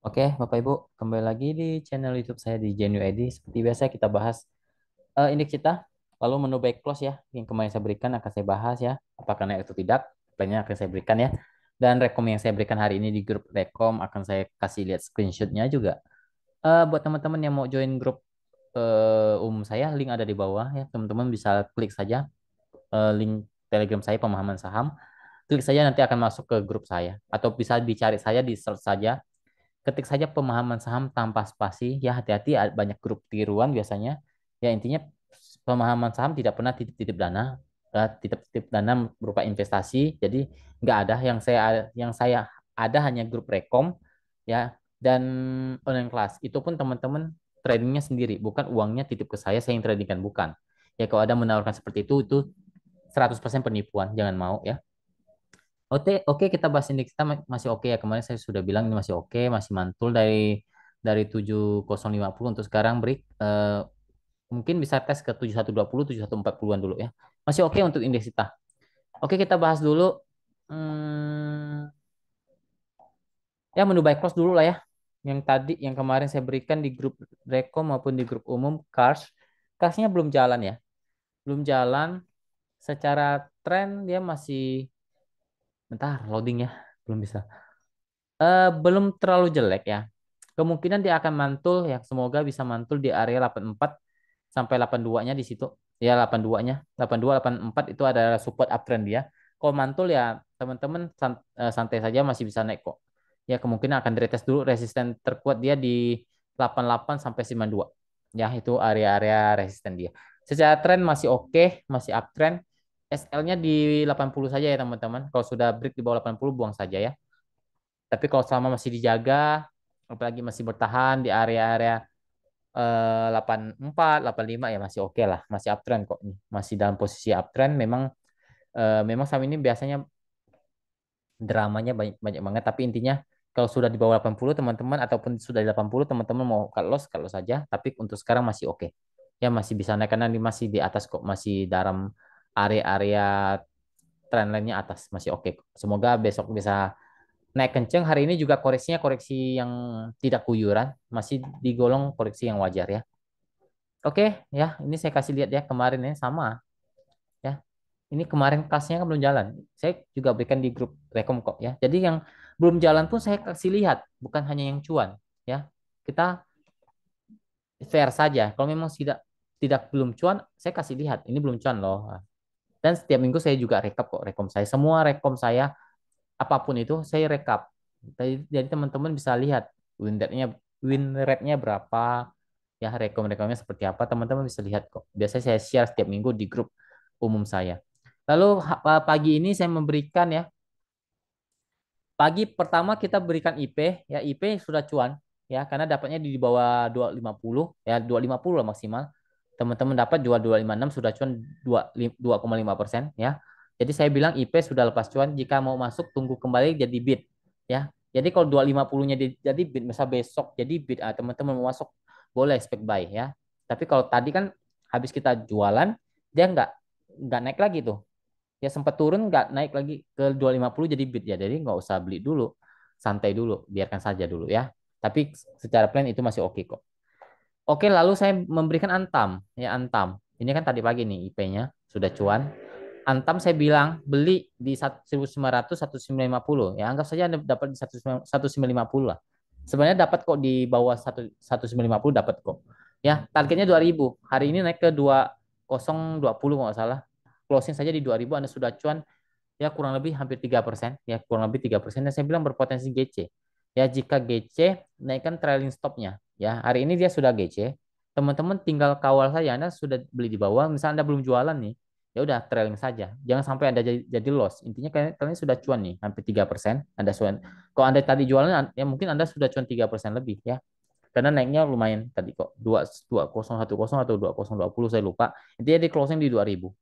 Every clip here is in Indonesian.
Oke, Bapak Ibu, kembali lagi di channel YouTube saya di Genu ID. Seperti biasa kita bahas indeks kita, lalu menu back close ya, yang kemarin saya berikan akan saya bahas ya, apakah naik atau tidak, plannya akan saya berikan ya. Dan rekom yang saya berikan hari ini di grup rekom akan saya kasih lihat screenshotnya juga. Buat teman-teman yang mau join grup umum saya, link ada di bawah ya, teman-teman bisa klik saja link Telegram saya pemahaman saham, klik saja nanti akan masuk ke grup saya, atau bisa dicari saya di search saja. Ketik saja pemahaman saham tanpa spasi. Ya hati-hati banyak grup tiruan biasanya. Ya intinya pemahaman saham tidak pernah titip-titip dana. Titip-titip dana berupa investasi. Jadi nggak ada yang saya ada hanya grup rekom ya dan online class. Itu pun teman-teman tradingnya sendiri, bukan uangnya titip ke saya yang tradingkan bukan. Ya kalau ada menawarkan seperti itu 100% penipuan, jangan mau ya. Oke, oke kita bahas indeks kita masih oke ya. Kemarin saya sudah bilang ini masih oke, masih mantul dari 7050 untuk sekarang break. Mungkin bisa tes ke 7120, 7140-an dulu ya. Masih oke untuk indeks kita. Oke, kita bahas dulu. Hmm, ya menu buy close dulu lah ya. Yang tadi yang kemarin saya berikan di grup Rekom maupun di grup umum Cars. Carsnya belum jalan ya. Belum jalan. Secara tren dia masih bentar loading ya. Belum bisa. Belum terlalu jelek ya. Kemungkinan dia akan mantul ya. Semoga bisa mantul di area 84 sampai 82-nya di situ. Ya 82-nya. 82 84 itu adalah support uptrend dia. Kalau mantul ya teman-teman santai saja masih bisa naik kok. Ya kemungkinan akan diretest dulu resisten terkuat dia di 88 sampai 92. Ya itu area-area resisten dia. Secara tren masih oke, masih uptrend. SL-nya di 80 saja ya teman-teman. Kalau sudah break di bawah 80 buang saja ya. Tapi kalau selama masih dijaga, apalagi masih bertahan di area-area 84, 85 ya masih oke lah, masih uptrend kok nih. Masih dalam posisi uptrend. Memang saham ini biasanya dramanya banyak banyak banget, tapi intinya kalau sudah di bawah 80 teman-teman ataupun sudah di 80 teman-teman mau cut loss saja, tapi untuk sekarang masih oke. Ya masih bisa naik karena ini masih di atas kok, masih dalam area-area trendline-nya atas, masih oke. Semoga besok bisa naik kenceng. Hari ini juga koreksinya koreksi yang tidak kuyuran, masih digolong koreksi yang wajar ya. Oke, ya, ini saya kasih lihat ya kemarin ya sama ya. Ini kemarin kelasnya kan belum jalan. Saya juga berikan di grup rekom kok ya. Jadi yang belum jalan pun saya kasih lihat, bukan hanya yang cuan ya. Kita fair saja. Kalau memang tidak tidak belum cuan, saya kasih lihat. Ini belum cuan loh. Dan setiap minggu saya juga rekap kok rekom saya. Semua rekom saya apapun itu saya rekap. Jadi teman-teman bisa lihat win rate-nya win rate-nya berapa, ya rekom-rekomnya seperti apa, teman-teman bisa lihat kok. Biasanya saya share setiap minggu di grup umum saya. Lalu pagi ini saya memberikan ya, pagi pertama kita berikan IP ya, IP sudah cuan ya karena dapatnya di bawah 250 ya, 250 lah maksimal. Teman-teman dapat jual 256 sudah cuan 2,5% ya. Jadi saya bilang IP sudah lepas cuan, jika mau masuk tunggu kembali jadi bid ya. Jadi kalau 250-nya jadi bid, misal besok jadi bid, teman-teman mau masuk boleh spek buy ya. Tapi kalau tadi kan habis kita jualan dia nggak naik lagi tuh, ya sempat turun nggak naik lagi ke 250 jadi bid ya, jadi nggak usah beli dulu, santai dulu, biarkan saja dulu ya. Tapi secara plan itu masih oke kok. Oke, lalu saya memberikan Antam ya. Antam ini kan tadi pagi nih IP-nya sudah cuan. Antam saya bilang beli di 1900 1950 ya, anggap saja Anda dapat di 1950 lah. Sebenarnya dapat kok di bawah 1950 dapat kok ya. Targetnya 2000, hari ini naik ke 2020 kalau nggak salah. Closing saja di 2000 Anda sudah cuan ya, kurang lebih hampir 3% ya, kurang lebih 3%. Dan saya bilang berpotensi GC ya. Jika GC naikkan trailing stopnya ya, hari ini dia sudah GC, teman-teman tinggal kawal saja. Anda sudah beli di bawah, misalnya Anda belum jualan nih, ya udah trailing saja, jangan sampai Anda jadi loss. Intinya kalian sudah cuan nih hampir 3%. Anda cuan, kalau Anda tadi jualan ya mungkin Anda sudah cuan 3% lebih ya, karena naiknya lumayan tadi kok, 2010 atau 2020 saya lupa. Intinya di closing di 2000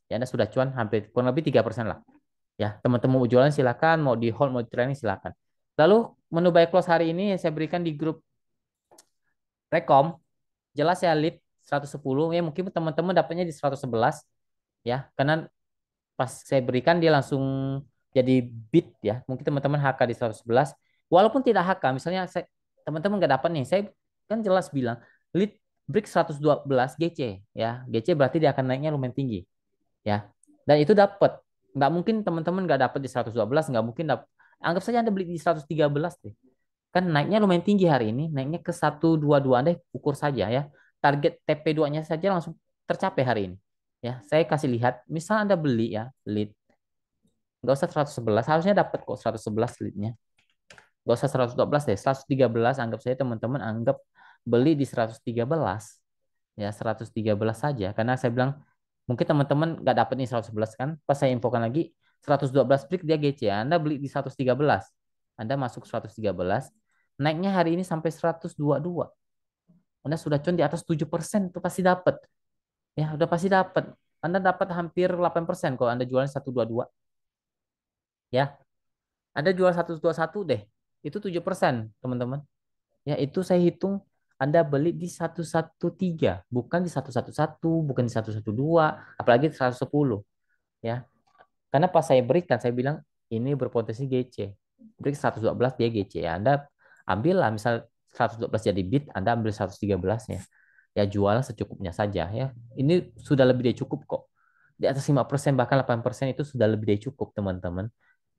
ya, Anda sudah cuan hampir kurang lebih 3% lah. Ya, teman-teman mau jualan silakan, mau di hold, mau di training silakan. Lalu menu buy close hari ini yang saya berikan di grup Rekom, jelas ya lead 110 ya, mungkin teman-teman dapatnya di 111 ya, karena pas saya berikan dia langsung jadi bid ya. Mungkin teman-teman HK di 111. Walaupun tidak HK, misalnya Teman-teman nggak dapat nih. Saya kan jelas bilang lead break 112 GC ya. GC berarti dia akan naiknya lumayan tinggi ya. Dan itu dapat. Nggak mungkin teman-teman nggak dapat di 112, nggak mungkin dapat. Anggap saja Anda beli di 113 deh. Kan naiknya lumayan tinggi hari ini, naiknya ke 122. Anda ukur saja ya. Target TP2-nya saja langsung tercapai hari ini. Ya, saya kasih lihat, misal Anda beli ya, lead, nggak usah 111, harusnya dapat kok 111 leadnya. Nggak usah 112 deh, 113 anggap saya teman-teman anggap beli di 113. Ya, 113 saja. Karena saya bilang, mungkin teman-teman nggak dapat nih 111 kan, pas saya infokan lagi, 112 break dia GC ya, Anda beli di 113. Anda masuk 113, naiknya hari ini sampai 122. Anda sudah cuan di atas 7%, itu pasti dapat. Ya, udah pasti dapat. Anda dapat hampir 8% kalau Anda jualan 122. Ya, Anda jual 121 deh. Itu 7%, teman-teman. Ya, itu saya hitung Anda beli di 113, bukan di 111, bukan di 112, apalagi di 110. Ya, karena pas saya berikan, saya bilang ini berpotensi GC. Break 112 dia GC. Ya, Anda ambillah misal 112 jadi bid, Anda ambil 113 ya. Ya jual secukupnya saja ya. Ini sudah lebih dari cukup kok. Di atas 5% bahkan 8% itu sudah lebih dari cukup, teman-teman.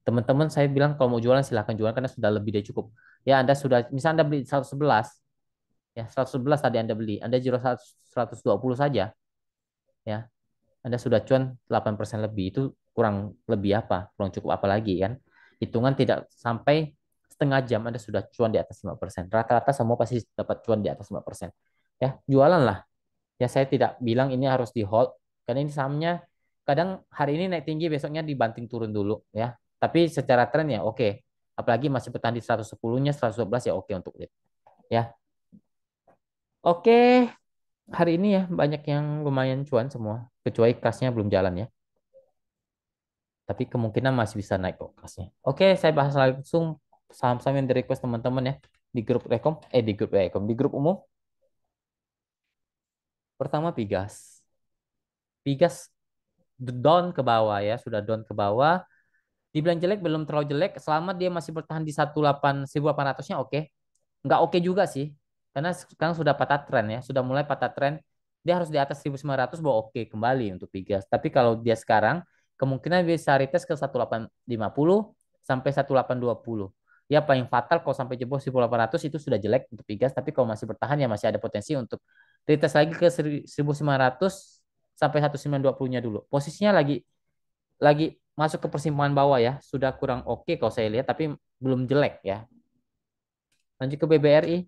Teman-teman saya bilang kalau mau jualan silahkan jualan karena sudah lebih dari cukup. Ya Anda sudah, misal Anda beli 111, ya 111 tadi Anda beli, Anda jual 120 saja, ya Anda sudah cuan 8% lebih. Itu kurang lebih apa? Kurang cukup apa lagi kan? Hitungan tidak sampai setengah jam Anda sudah cuan di atas 5%. Rata-rata semua pasti dapat cuan di atas 5%. Ya, jualan lah. Ya, saya tidak bilang ini harus di hold karena ini sahamnya kadang hari ini naik tinggi, besoknya dibanting turun dulu ya. Tapi secara tren ya oke. Apalagi masih bertahan di 110-nya, 112 ya oke untuk lead. Ya. Oke, hari ini ya banyak yang lumayan cuan semua, kecuali kelasnya belum jalan ya. Tapi kemungkinan masih bisa naik kok kelasnya. Oke, saya bahas langsung saham-saham yang di request teman-teman ya di grup rekom, di grup rekom, di grup umum. Pertama Pigas. Pigas down ke bawah ya, sudah down ke bawah. Dibilang jelek belum terlalu jelek, selama dia masih bertahan di 18.800-nya oke. Nggak oke juga sih. Karena sekarang sudah patah tren ya, sudah mulai patah tren. Dia harus di atas 1.900 baru oke kembali untuk Pigas. Tapi kalau dia sekarang kemungkinan bisa retest ke 1850 sampai 1820. Ya paling fatal kalau sampai jebol 1.800 itu sudah jelek untuk Pigas, tapi kalau masih bertahan ya masih ada potensi untuk retest lagi ke 1.900 sampai 1.920-nya dulu. Posisinya lagi masuk ke persimpangan bawah ya, sudah kurang oke kalau saya lihat tapi belum jelek ya. Lanjut ke BBRI.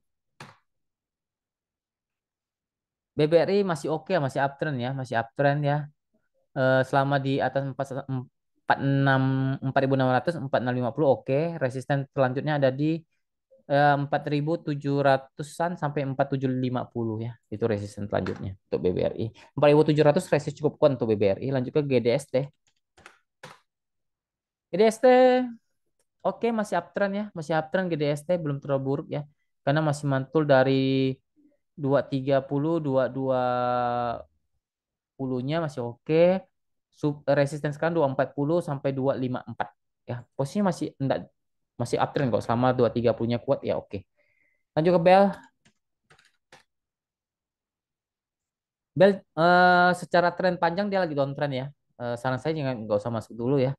BBRI masih oke, masih uptrend ya, masih uptrend ya. Selama di atas 46 4.600, 4.650 oke. Resisten selanjutnya ada di 4.700-an sampai 4.750 ya. Itu resisten selanjutnya untuk BBRI. 4.700 resisten cukup kuat untuk BBRI. Lanjut ke GDST. GDST oke, masih uptrend ya, masih uptrend GDST belum terlalu buruk ya. Karena masih mantul dari 230, 220-nya masih oke. Resisten sekarang 240 sampai 254 ya. Posisinya masih enggak, masih uptrend kok, selama 230-nya kuat ya oke. Lanjut ke Bell. Bell secara tren panjang dia lagi downtrend ya. Saran saya jangan, nggak usah masuk dulu ya.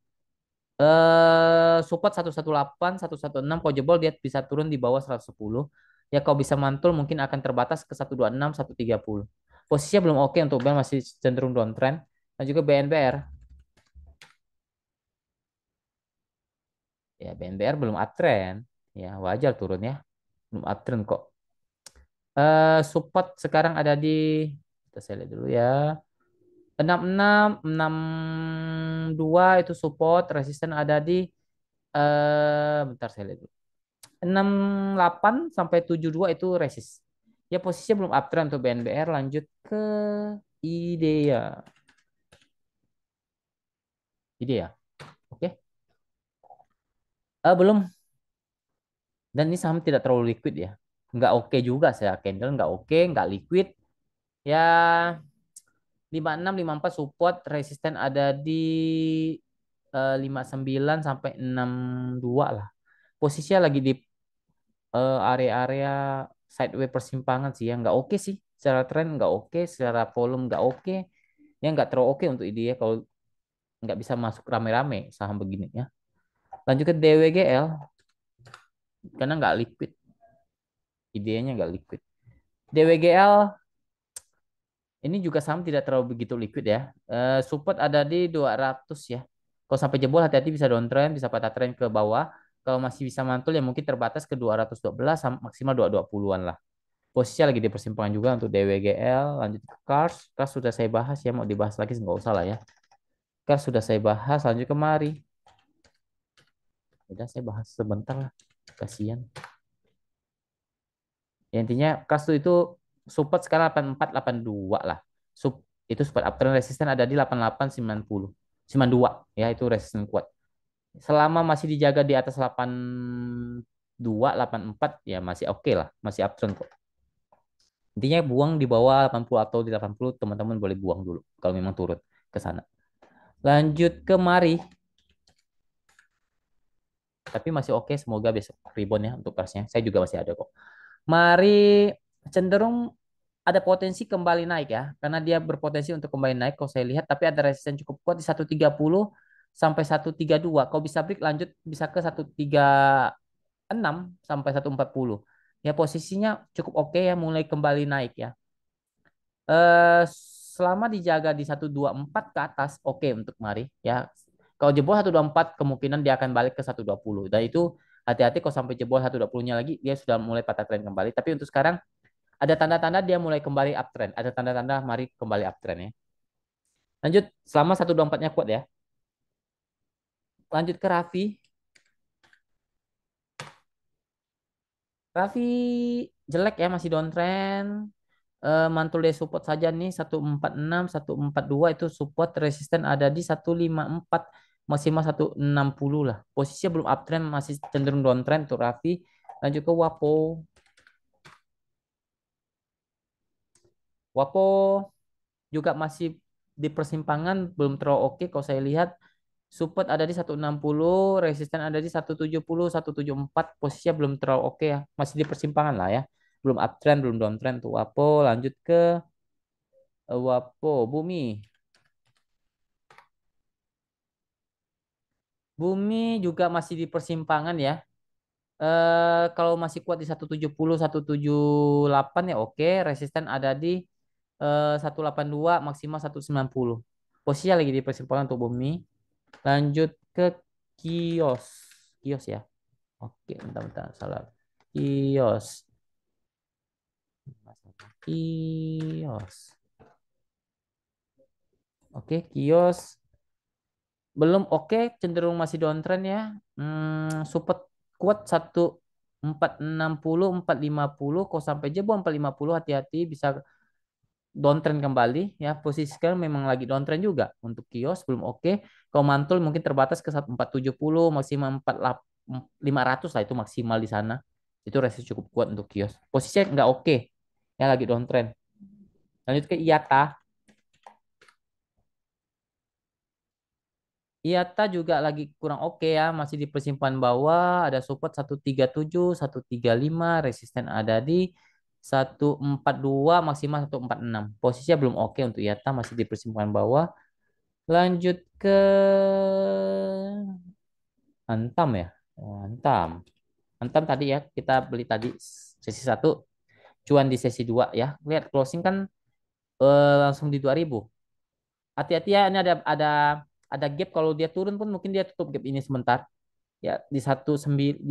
Support 118, 116 kalau jebol dia bisa turun di bawah 110. Ya kalau bisa mantul mungkin akan terbatas ke 126, 130. Posisinya belum oke untuk Bell, masih cenderung downtrend. Dan juga BNBR. Ya BNBR belum uptrend. Ya wajar turun ya. Belum uptrend kok. Support sekarang ada di, kita saya lihat dulu ya. 66, 62 itu support, resisten ada di bentar saya lihat dulu. 68 sampai 72 itu resist. Ya posisinya belum uptrend untuk BNBR. Lanjut ke IDEA. IDEA. Oke. Belum. Dan ini saham tidak terlalu liquid ya. Nggak oke juga saya. Candle nggak oke, nggak liquid. Ya 56, 54 support. Resisten ada di 59 sampai 62 lah. Posisinya lagi di area-area sideway persimpangan sih ya nggak oke sih secara tren nggak oke secara volume nggak oke ya nggak terlalu oke untuk ide ya kalau nggak bisa masuk rame-rame saham begini ya lanjut ke DWGL karena nggak liquid idenya nggak liquid DWGL ini juga saham tidak terlalu begitu liquid ya. Support ada di 200 ya. Kalau sampai jebol hati-hati bisa downtrend, bisa patah trend ke bawah. Kalau masih bisa mantul ya mungkin terbatas ke 212 maksimal 220-an lah. Posisinya lagi di persimpangan juga untuk DWGL. Lanjut ke Cars. Cars sudah saya bahas ya, mau dibahas lagi nggak usah lah ya. Cars sudah saya bahas, lanjut kemari. Udah saya bahas sebentar lah. Kasihan. Ya, intinya Cars itu support sekarang 84, 82 lah. Itu support uptrend resisten ada di 88, 90. 92 ya itu resisten kuat. Selama masih dijaga di atas 82, 84 ya masih oke lah, masih uptrend kok. Intinya buang di bawah 80 atau di 80 teman-teman boleh buang dulu kalau memang turun ke sana. Lanjut ke Mari, tapi masih oke semoga besok rebound ya untuk kelasnya. Saya juga masih ada kok. Mari cenderung ada potensi kembali naik ya, karena dia berpotensi untuk kembali naik kalau saya lihat, tapi ada resisten cukup kuat di 130 sampai 132. Kalau bisa break lanjut bisa ke 136 sampai 140. Ya posisinya cukup oke ya, mulai kembali naik ya. Eh selama dijaga di 124 ke atas, oke untuk mari ya. Kalau jebol 124 kemungkinan dia akan balik ke 120. Dan itu hati-hati kalau sampai jebol 120-nya lagi dia sudah mulai patah tren kembali. Tapi untuk sekarang ada tanda-tanda dia mulai kembali uptrend. Ada tanda-tanda mari kembali uptrend ya. Lanjut, selama 124-nya kuat ya. Lanjut ke Raffi. Raffi jelek ya, masih downtrend. Mantul dari support saja nih 146, 142 itu support resisten ada di 154 maksimal 160 lah. Posisinya belum uptrend, masih cenderung downtrend untuk Raffi. Lanjut ke Wapo. Wapo juga masih di persimpangan belum terlalu oke kalau saya lihat. Support ada di 160, resisten ada di 170, 174. Posisinya belum terlalu oke ya. Masih di persimpangan lah ya. Belum uptrend, belum downtrend tuh Wapo. Lanjut ke Wapo Bumi. Bumi juga masih di persimpangan ya. Kalau masih kuat di 170, 178 ya oke. Resisten ada di 182, maksimal 190. Posisinya lagi di persimpangan untuk Bumi. Lanjut ke Kios. Kios ya. Oke, bentar-bentar. Salah. Kios. Kios. Oke, kios belum oke, cenderung masih downtrend ya. Support kuat 1460, 450. Kok sampai jebol 450 hati-hati bisa downtrend kembali ya. Posisi sekarang memang lagi downtrend juga untuk kios belum oke. Kalau mantul mungkin terbatas ke 1470 maksimal 500 lah itu maksimal di sana. Itu resist cukup kuat untuk kios. Posisinya nggak oke. Ya lagi downtrend. Lanjut ke IATA. IATA juga lagi kurang oke ya, masih di persimpangan bawah, ada support 137, 135, resisten ada di 142 maksimal 146. Posisinya belum oke untuk IATA, masih di persimpangan bawah. Lanjut ke Antam ya. Oh, Antam. Antam tadi ya, kita beli tadi sesi satu, cuan di sesi 2 ya. Lihat closing kan langsung di 2000. Hati-hati ya, ini ada gap, kalau dia turun pun mungkin dia tutup gap ini sebentar. Ya di 1915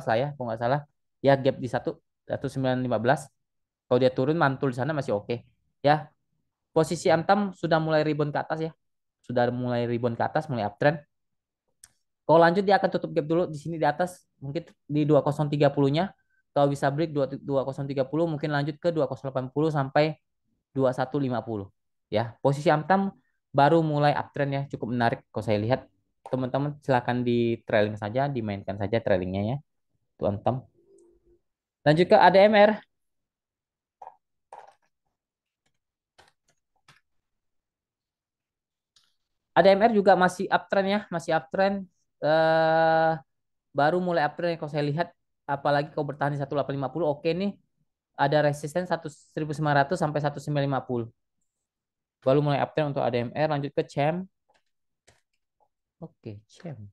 lah ya kalau nggak salah ya, gap di 1915. Kalau dia turun mantul di sana masih oke ya. Posisi Antam sudah mulai rebound ke atas ya, sudah mulai rebound ke atas, mulai uptrend. Kalau lanjut dia akan tutup gap dulu di sini di atas mungkin di 2030-nya. Kalau bisa break 2030 mungkin lanjut ke 2080 sampai 2150 ya. Posisi Antam baru mulai uptrend ya, cukup menarik kalau saya lihat. Teman-teman silakan di trailing saja, dimainkan saja trailingnya ya, tuh Antam. Lanjut ke ADMR. ADMR juga masih uptrend ya, masih uptrend. baru mulai uptrend kalau saya lihat, apalagi kau bertahan di 1850, oke nih, ada resisten 1900 sampai 1950. Baru mulai uptrend untuk ADMR, lanjut ke CHEM. Oke, CHEM.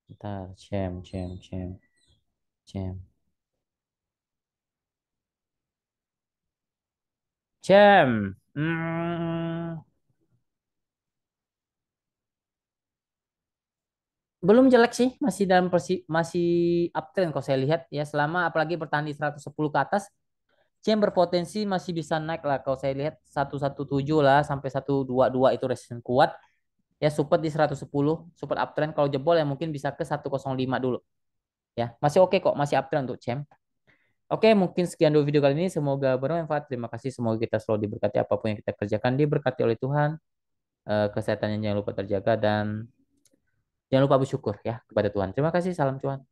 Bentar, CHEM. CHEM. Belum jelek sih, masih masih uptrend kalau saya lihat ya, selama apalagi bertahan di 110 ke atas, CHEM berpotensi masih bisa naik lah kalau saya lihat, 117 lah sampai 122 itu resisten kuat. Ya support di 110, support uptrend, kalau jebol ya mungkin bisa ke 105 dulu. Ya, masih oke kok, masih uptrend untuk CHEM. Oke, mungkin sekian dulu video kali ini. Semoga bermanfaat. Terima kasih. Semoga kita selalu diberkati apapun yang kita kerjakan, diberkati oleh Tuhan. Kesehatannya jangan lupa terjaga dan jangan lupa bersyukur ya kepada Tuhan. Terima kasih. Salam Tuhan.